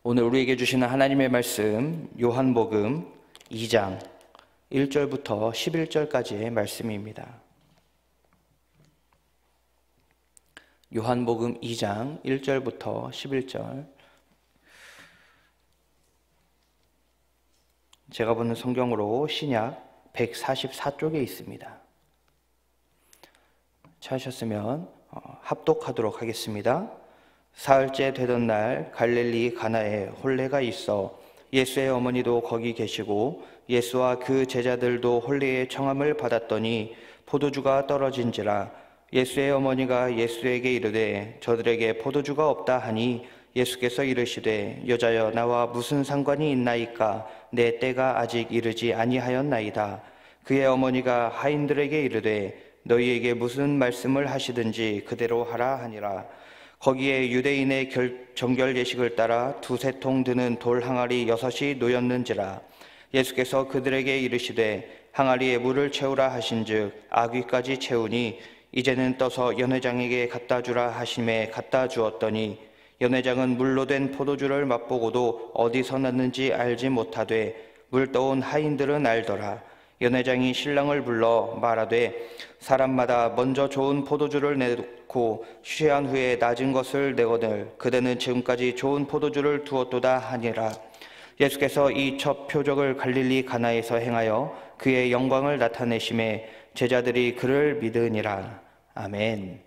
오늘 우리에게 주시는 하나님의 말씀 요한복음 2장 1절부터 11절까지의 말씀입니다. 요한복음 2장 1절부터 11절. 제가 보는 성경으로 신약 144쪽에 있습니다. 찾으셨으면 합독하도록 하겠습니다. 사흘째 되던 날 갈릴리 가나에 혼례가 있어 예수의 어머니도 거기 계시고 예수와 그 제자들도 혼례의 청함을 받았더니 포도주가 떨어진지라. 예수의 어머니가 예수에게 이르되 저들에게 포도주가 없다 하니 예수께서 이르시되 여자여 나와 무슨 상관이 있나이까? 내 때가 아직 이르지 아니하였나이다. 그의 어머니가 하인들에게 이르되 너희에게 무슨 말씀을 하시든지 그대로 하라 하니라. 거기에 유대인의 정결 예식을 따라 2-3통 드는 돌 항아리 6이 놓였는지라. 예수께서 그들에게 이르시되 항아리에 물을 채우라 하신즉 아귀까지 채우니 이제는 떠서 연회장에게 갖다 주라 하심에 갖다 주었더니 연회장은 물로 된 포도주를 맛보고도 어디서 났는지 알지 못하되 물 떠온 하인들은 알더라. 연회장이 신랑을 불러 말하되 사람마다 먼저 좋은 포도주를 내놓고 취한 후에 낮은 것을 내거늘 그대는 지금까지 좋은 포도주를 두었도다 하니라. 예수께서 이 첫 표적을 갈릴리 가나에서 행하여 그의 영광을 나타내심에 제자들이 그를 믿으니라. 아멘.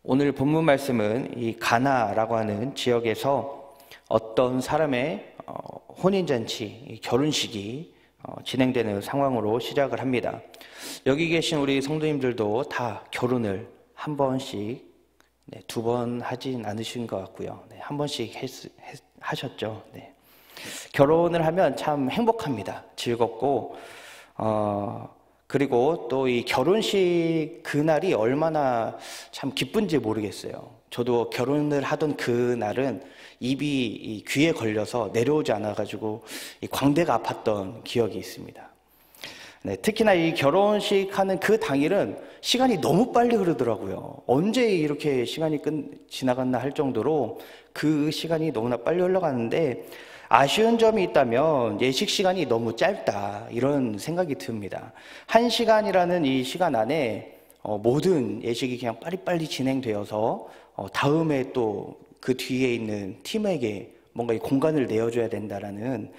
오늘 본문 말씀은 이 가나라고 하는 지역에서 어떤 사람의 혼인잔치, 결혼식이 진행되는 상황으로 시작을 합니다. 여기 계신 우리 성도님들도 다 결혼을 한 번씩, 2번 하진 않으신 것 같고요. 한 번씩 하셨죠. 결혼을 하면 참 행복합니다. 즐겁고, 그리고 또 이 결혼식 그날이 얼마나 참 기쁜지 모르겠어요. 저도 결혼을 하던 그날은 입이 귀에 걸려서 내려오지 않아가지고 광대가 아팠던 기억이 있습니다. 특히나 이 결혼식 하는 그 당일은 시간이 너무 빨리 흐르더라고요. 언제 이렇게 시간이 지나갔나 할 정도로 그 시간이 너무나 빨리 흘러가는데 아쉬운 점이 있다면 예식 시간이 너무 짧다 이런 생각이 듭니다. 1시간이라는 이 시간 안에 모든 예식이 그냥 빨리빨리 진행되어서 다음에 또 그 뒤에 있는 팀에게 뭔가 이 공간을 내어줘야 된다라는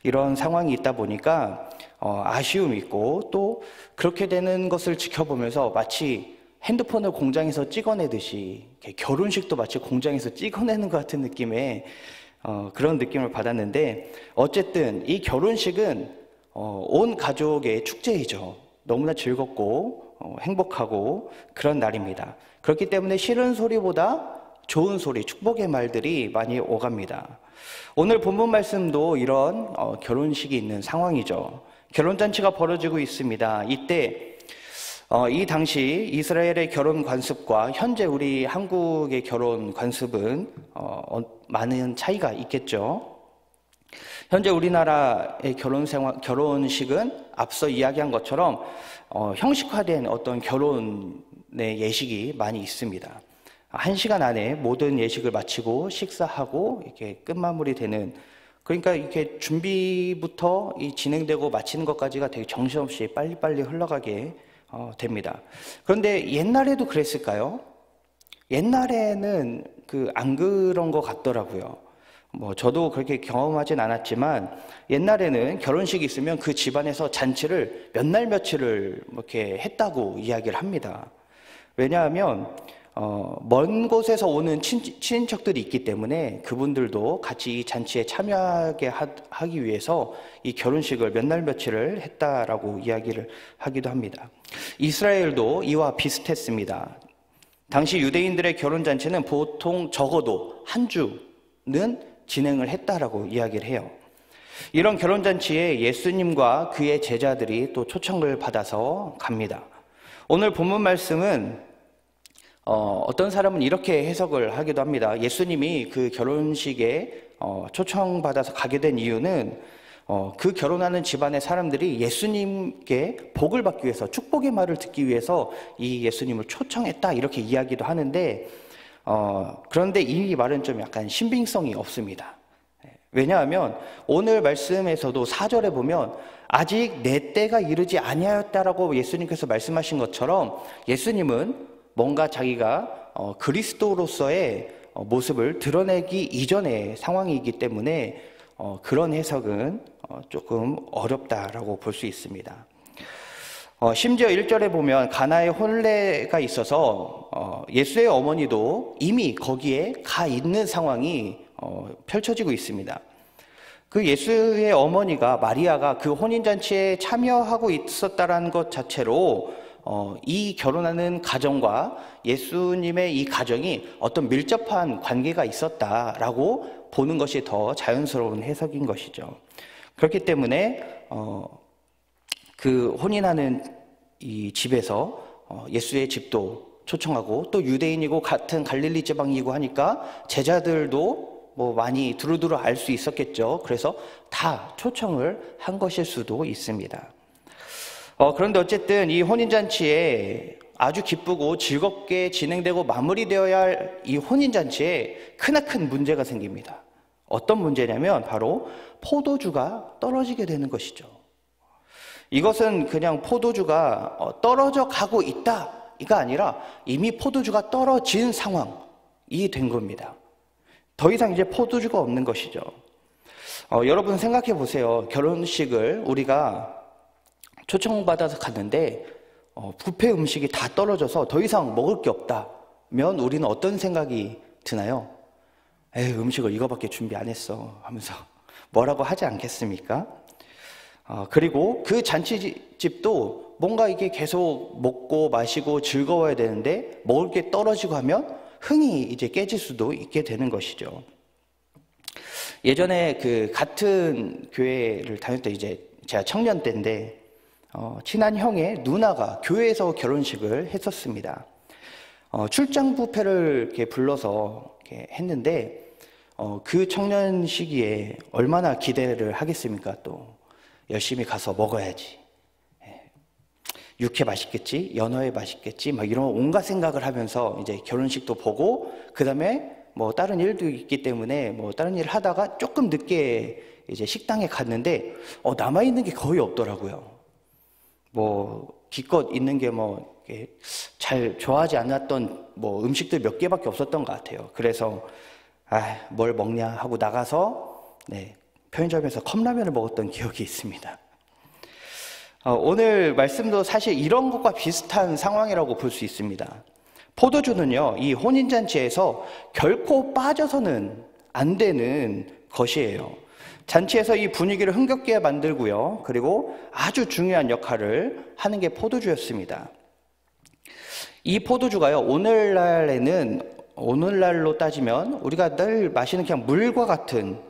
이런 상황이 있다 보니까 아쉬움이 있고 또 그렇게 되는 것을 지켜보면서 마치 핸드폰을 공장에서 찍어내듯이 결혼식도 마치 공장에서 찍어내는 것 같은 느낌의 그런 느낌을 받았는데 어쨌든 이 결혼식은 온 가족의 축제이죠. 너무나 즐겁고 행복하고 그런 날입니다. 그렇기 때문에 싫은 소리보다 좋은 소리, 축복의 말들이 많이 오갑니다. 오늘 본문 말씀도 이런 결혼식이 있는 상황이죠. 결혼잔치가 벌어지고 있습니다. 이때 이 당시 이스라엘의 결혼 관습과 현재 우리 한국의 결혼 관습은 많은 차이가 있겠죠. 현재 우리나라의 결혼식은 앞서 이야기한 것처럼 형식화된 어떤 결혼의 예식이 많이 있습니다. 1시간 안에 모든 예식을 마치고 식사하고 이렇게 끝마무리되는, 그러니까 이렇게 준비부터 진행되고 마치는 것까지가 되게 정신없이 빨리빨리 흘러가게 됩니다. 그런데 옛날에도 그랬을까요? 옛날에는 안 그런 것 같더라고요. 저도 그렇게 경험하진 않았지만 옛날에는 결혼식이 있으면 그 집안에서 잔치를 몇 날 며칠을 이렇게 했다고 이야기를 합니다. 왜냐하면 먼 곳에서 오는 친인척들이 있기 때문에 그분들도 같이 이 잔치에 참여하게 하기 위해서 이 결혼식을 몇 날 며칠을 했다라고 이야기를 하기도 합니다. 이스라엘도 이와 비슷했습니다. 당시 유대인들의 결혼잔치는 보통 적어도 한 주는 진행을 했다라고 이야기를 해요. 이런 결혼잔치에 예수님과 그의 제자들이 또 초청을 받아서 갑니다. 오늘 본문 말씀은 어떤 사람은 이렇게 해석을 하기도 합니다. 예수님이 그 결혼식에 초청받아서 가게 된 이유는 그 결혼하는 집안의 사람들이 예수님께 복을 받기 위해서, 축복의 말을 듣기 위해서 이 예수님을 초청했다 이렇게 이야기도 하는데 그런데 이 말은 좀 약간 신빙성이 없습니다. 왜냐하면 오늘 말씀에서도 4절에 보면 아직 내 때가 이르지 아니하였다라고 예수님께서 말씀하신 것처럼 예수님은 뭔가 자기가 그리스도로서의 모습을 드러내기 이전의 상황이기 때문에 그런 해석은 조금 어렵다라고 볼 수 있습니다. 심지어 1절에 보면 가나의 혼례가 있어서 예수의 어머니도 이미 거기에 가 있는 상황이 펼쳐지고 있습니다. 그 예수의 어머니가 마리아가 그 혼인잔치에 참여하고 있었다는 것 자체로 이 결혼하는 가정과 예수님의 이 가정이 어떤 밀접한 관계가 있었다라고 보는 것이 더 자연스러운 해석인 것이죠. 그렇기 때문에 그 혼인하는 이 집에서 예수의 집도 초청하고 또 유대인이고 같은 갈릴리 지방이고 하니까 제자들도 뭐 많이 두루두루 알 수 있었겠죠. 그래서 다 초청을 한 것일 수도 있습니다. 그런데 어쨌든 이 혼인잔치에 아주 기쁘고 즐겁게 진행되고 마무리되어야 할 이 혼인잔치에 크나큰 문제가 생깁니다. 어떤 문제냐면 바로 포도주가 떨어지게 되는 것이죠. 이것은 그냥 포도주가 떨어져 가고 있다 이가 아니라 이미 포도주가 떨어진 상황이 된 겁니다. 더 이상 이제 포도주가 없는 것이죠. 여러분 생각해 보세요. 결혼식을 우리가 초청받아서 갔는데 뷔페 음식이 다 떨어져서 더 이상 먹을 게 없다면 우리는 어떤 생각이 드나요? 에이, 음식을 이거밖에 준비 안 했어 하면서 뭐라고 하지 않겠습니까? 그리고 그 잔치집도 뭔가 이게 계속 먹고 마시고 즐거워야 되는데 먹을 게 떨어지고 하면 흥이 이제 깨질 수도 있게 되는 것이죠. 예전에 그 같은 교회를 다닐 때 이제 제가 청년 때인데 친한 형의 누나가 교회에서 결혼식을 했었습니다. 출장 뷔페를 이렇게 불러서 이렇게 했는데 그 청년 시기에 얼마나 기대를 하겠습니까? 또 열심히 가서 먹어야지. 육회 맛있겠지, 연어회 맛있겠지, 막 이런 온갖 생각을 하면서 이제 결혼식도 보고, 그 다음에 뭐 다른 일도 있기 때문에 뭐 다른 일을 하다가 조금 늦게 이제 식당에 갔는데, 남아있는 게 거의 없더라고요. 뭐, 기껏 있는 게 뭐, 잘 좋아하지 않았던 뭐 음식들 몇 개밖에 없었던 것 같아요. 그래서, 뭘 먹냐 하고 나가서, 편의점에서 컵라면을 먹었던 기억이 있습니다. 오늘 말씀도 사실 이런 것과 비슷한 상황이라고 볼 수 있습니다. 포도주는요, 이 혼인잔치에서 결코 빠져서는 안 되는 것이에요. 잔치에서 이 분위기를 흥겹게 만들고요, 그리고 아주 중요한 역할을 하는 게 포도주였습니다. 이 포도주가요, 오늘날로 따지면 우리가 늘 마시는 그냥 물과 같은,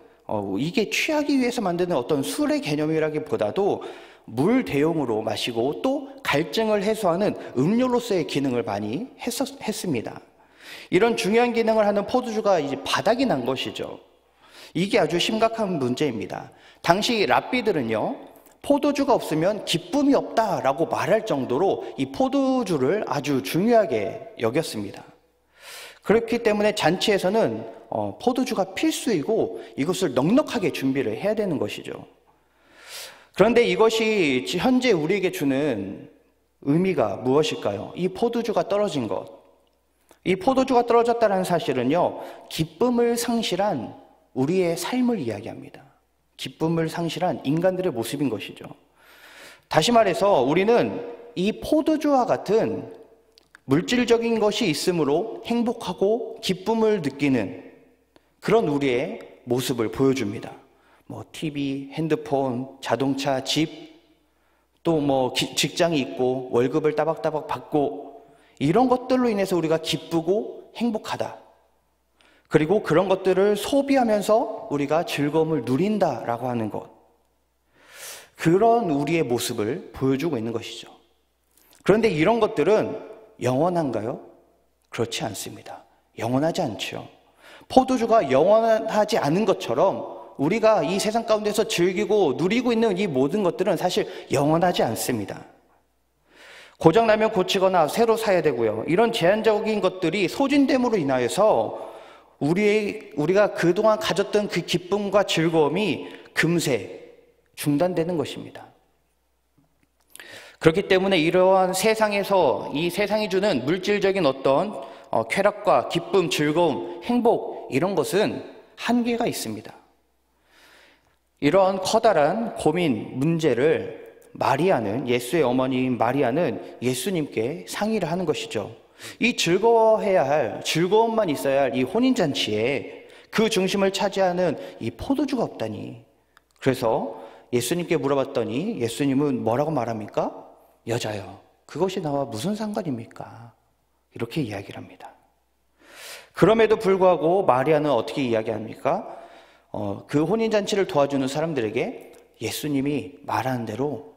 이게 취하기 위해서 만드는 어떤 술의 개념이라기보다도 물 대용으로 마시고 또 갈증을 해소하는 음료로서의 기능을 많이 했습니다. 이런 중요한 기능을 하는 포도주가 이제 바닥이 난 것이죠. 이게 아주 심각한 문제입니다. 당시 랍비들은요, 포도주가 없으면 기쁨이 없다라고 말할 정도로 이 포도주를 아주 중요하게 여겼습니다. 그렇기 때문에 잔치에서는 포도주가 필수이고 이것을 넉넉하게 준비를 해야 되는 것이죠. 그런데 이것이 현재 우리에게 주는 의미가 무엇일까요? 이 포도주가 떨어진 것. 이 포도주가 떨어졌다는 사실은요, 기쁨을 상실한 우리의 삶을 이야기합니다. 기쁨을 상실한 인간들의 모습인 것이죠. 다시 말해서 우리는 이 포도주와 같은 물질적인 것이 있으므로 행복하고 기쁨을 느끼는 그런 우리의 모습을 보여줍니다. 뭐 TV, 핸드폰, 자동차, 집, 또 뭐 직장이 있고 월급을 따박따박 받고 이런 것들로 인해서 우리가 기쁘고 행복하다. 그리고 그런 것들을 소비하면서 우리가 즐거움을 누린다라고 하는 것. 그런 우리의 모습을 보여주고 있는 것이죠. 그런데 이런 것들은 영원한가요? 그렇지 않습니다. 영원하지 않죠. 포도주가 영원하지 않은 것처럼 우리가 이 세상 가운데서 즐기고 누리고 있는 이 모든 것들은 사실 영원하지 않습니다. 고장나면 고치거나 새로 사야 되고요. 이런 제한적인 것들이 소진됨으로 인하여서 우리가 그동안 가졌던 그 기쁨과 즐거움이 금세 중단되는 것입니다. 그렇기 때문에 이러한 세상에서 이 세상이 주는 물질적인 어떤 쾌락과 기쁨, 즐거움, 행복 이런 것은 한계가 있습니다. 이러한 커다란 고민, 문제를 마리아는, 예수의 어머니인 마리아는 예수님께 상의를 하는 것이죠. 이 즐거워해야 할, 즐거움만 있어야 할 이 혼인잔치에 그 중심을 차지하는 이 포도주가 없다니. 그래서 예수님께 물어봤더니 예수님은 뭐라고 말합니까? 여자여, 그것이 나와 무슨 상관입니까? 이렇게 이야기를 합니다. 그럼에도 불구하고 마리아는 어떻게 이야기합니까? 그 혼인잔치를 도와주는 사람들에게 예수님이 말하는 대로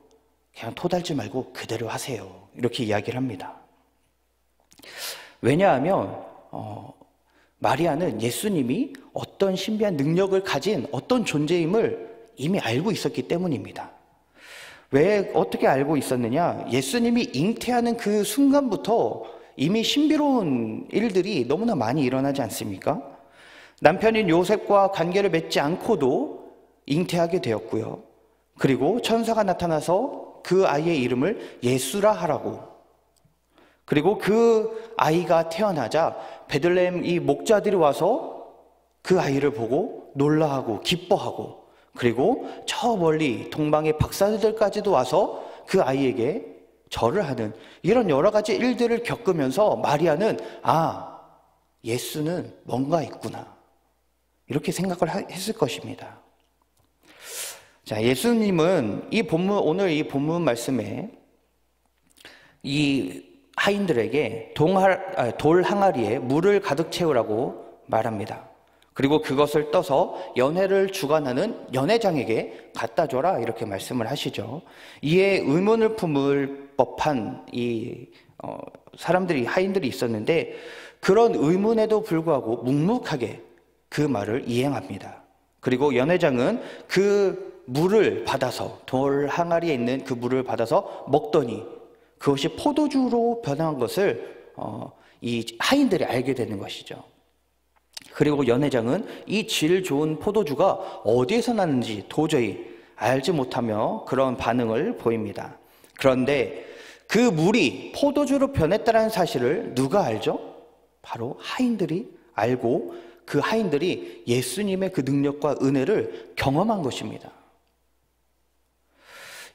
그냥 토달지 말고 그대로 하세요. 이렇게 이야기를 합니다. 왜냐하면 마리아는 예수님이 어떤 신비한 능력을 가진 어떤 존재임을 이미 알고 있었기 때문입니다. 왜 어떻게 알고 있었느냐? 예수님이 잉태하는 그 순간부터 이미 신비로운 일들이 너무나 많이 일어나지 않습니까? 남편인 요셉과 관계를 맺지 않고도 잉태하게 되었고요. 그리고 천사가 나타나서 그 아이의 이름을 예수라 하라고. 그리고 그 아이가 태어나자 베들레헴 이 목자들이 와서 그 아이를 보고 놀라하고 기뻐하고, 그리고 저 멀리 동방의 박사들까지도 와서 그 아이에게 절을 하는 이런 여러 가지 일들을 겪으면서 마리아는 예수는 뭔가 있구나 이렇게 생각을 했을 것입니다. 자, 예수님은 오늘 이 본문 말씀에 이 하인들에게 돌 항아리에 물을 가득 채우라고 말합니다. 그리고 그것을 떠서 연회를 주관하는 연회장에게 갖다 줘라 이렇게 말씀을 하시죠. 이에 의문을 품을 법한 하인들이 있었는데 그런 의문에도 불구하고 묵묵하게 그 말을 이행합니다. 그리고 연회장은 그 물을 받아서, 돌 항아리에 있는 그 물을 받아서 먹더니 그것이 포도주로 변한 것을 이 하인들이 알게 되는 것이죠. 그리고 연회장은 이 질 좋은 포도주가 어디에서 났는지 도저히 알지 못하며 그런 반응을 보입니다. 그런데 그 물이 포도주로 변했다는 사실을 누가 알죠? 바로 하인들이 알고 그 하인들이 예수님의 그 능력과 은혜를 경험한 것입니다.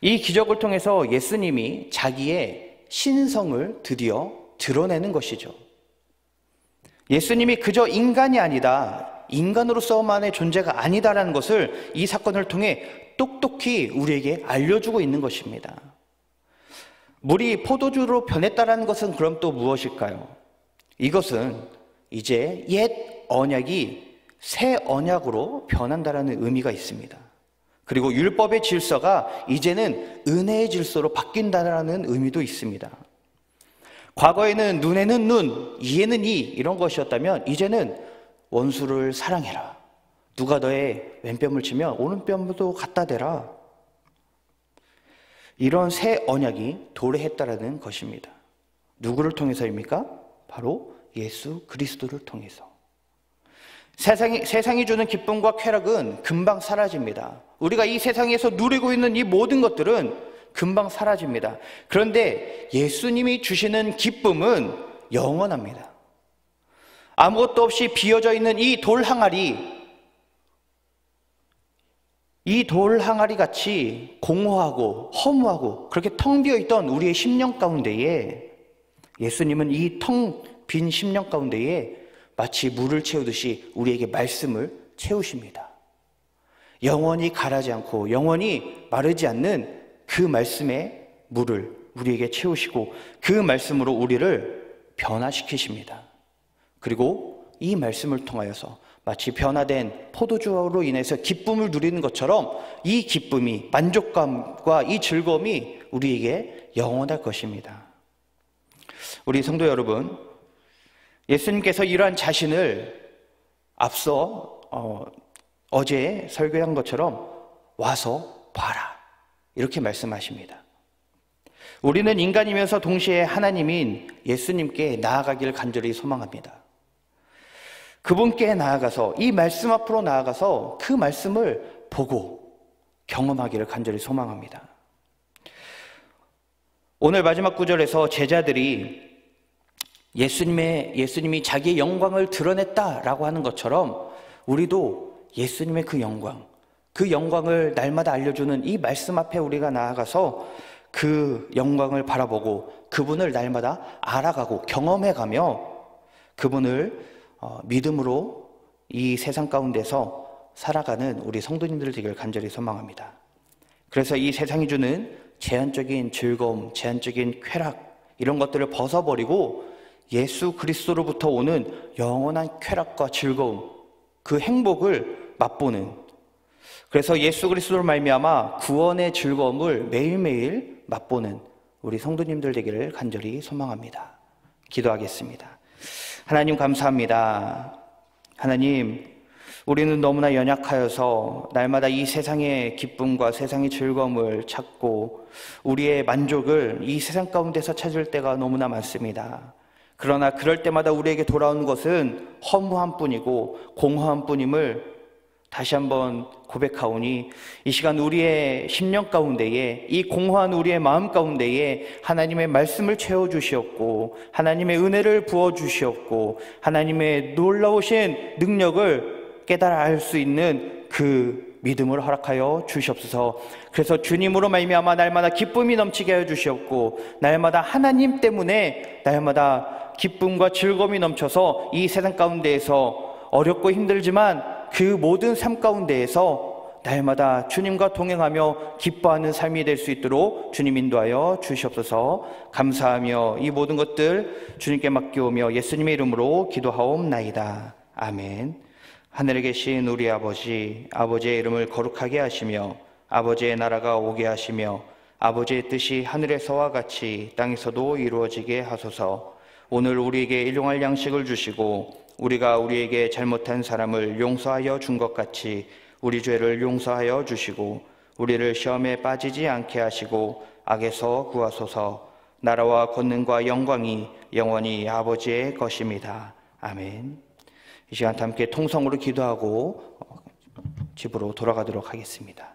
이 기적을 통해서 예수님이 자기의 신성을 드디어 드러내는 것이죠. 예수님이 그저 인간이 아니다, 인간으로서만의 존재가 아니다라는 것을 이 사건을 통해 똑똑히 우리에게 알려주고 있는 것입니다. 물이 포도주로 변했다라는 것은 그럼 또 무엇일까요? 이것은 이제 옛 언약이 새 언약으로 변한다라는 의미가 있습니다. 그리고 율법의 질서가 이제는 은혜의 질서로 바뀐다라는 의미도 있습니다. 과거에는 눈에는 눈, 이에는 이 이런 것이었다면 이제는 원수를 사랑해라. 누가 너의 왼뺨을 치면 오른뺨도 갖다 대라. 이런 새 언약이 도래했다라는 것입니다. 누구를 통해서입니까? 바로 예수 그리스도를 통해서. 세상이 주는 기쁨과 쾌락은 금방 사라집니다. 우리가 이 세상에서 누리고 있는 이 모든 것들은 금방 사라집니다. 그런데 예수님이 주시는 기쁨은 영원합니다. 아무것도 없이 비어져 있는 이 돌 항아리 같이 공허하고 허무하고 그렇게 텅 비어 있던 우리의 심령 가운데에 예수님은 이 텅 빈 심령 가운데에 마치 물을 채우듯이 우리에게 말씀을 채우십니다. 영원히 가라지 않고 영원히 마르지 않는 그 말씀의 물을 우리에게 채우시고 그 말씀으로 우리를 변화시키십니다. 그리고 이 말씀을 통하여서 마치 변화된 포도주로 인해서 기쁨을 누리는 것처럼 이 기쁨이, 만족감과 이 즐거움이 우리에게 영원할 것입니다. 우리 성도 여러분, 예수님께서 이러한 자신을 앞서 어제 설교한 것처럼 와서 봐라 이렇게 말씀하십니다. 우리는 인간이면서 동시에 하나님인 예수님께 나아가기를 간절히 소망합니다. 그분께 나아가서, 이 말씀 앞으로 나아가서 그 말씀을 보고 경험하기를 간절히 소망합니다. 오늘 마지막 구절에서 제자들이 예수님이 자기의 영광을 드러냈다라고 하는 것처럼 우리도 예수님의 그 영광을 날마다 알려주는 이 말씀 앞에 우리가 나아가서 그 영광을 바라보고 그분을 날마다 알아가고 경험해가며 그분을 믿음으로 이 세상 가운데서 살아가는 우리 성도님들 되기를 간절히 소망합니다. 그래서 이 세상이 주는 제한적인 즐거움, 제한적인 쾌락, 이런 것들을 벗어버리고 예수 그리스도로부터 오는 영원한 쾌락과 즐거움, 그 행복을 맛보는, 그래서 예수 그리스도로 말미암아 구원의 즐거움을 매일매일 맛보는 우리 성도님들 되기를 간절히 소망합니다. 기도하겠습니다. 하나님 감사합니다. 하나님, 우리는 너무나 연약하여서 날마다 이 세상의 기쁨과 세상의 즐거움을 찾고 우리의 만족을 이 세상 가운데서 찾을 때가 너무나 많습니다. 그러나 그럴 때마다 우리에게 돌아오는 것은 허무한 뿐이고 공허한 뿐임을 다시 한번 고백하오니, 이 시간 우리의 심령 가운데에, 이 공허한 우리의 마음 가운데에 하나님의 말씀을 채워주시옵고 하나님의 은혜를 부어주시옵고 하나님의 놀라우신 능력을 깨달아 알 수 있는 그 믿음을 허락하여 주시옵소서. 그래서 주님으로 말미암아 날마다 기쁨이 넘치게 하여 주시옵고 날마다 하나님 때문에 날마다 기쁨과 즐거움이 넘쳐서 이 세상 가운데에서 어렵고 힘들지만 그 모든 삶 가운데에서 날마다 주님과 동행하며 기뻐하는 삶이 될 수 있도록 주님 인도하여 주시옵소서. 감사하며 이 모든 것들 주님께 맡기오며 예수님의 이름으로 기도하옵나이다. 아멘. 하늘에 계신 우리 아버지, 아버지의 이름을 거룩하게 하시며 아버지의 나라가 오게 하시며 아버지의 뜻이 하늘에서와 같이 땅에서도 이루어지게 하소서. 오늘 우리에게 일용할 양식을 주시고 우리가 우리에게 잘못한 사람을 용서하여 준 것 같이 우리 죄를 용서하여 주시고 우리를 시험에 빠지지 않게 하시고 악에서 구하소서. 나라와 권능과 영광이 영원히 아버지의 것입니다. 아멘. 이 시간 함께 통성으로 기도하고 집으로 돌아가도록 하겠습니다.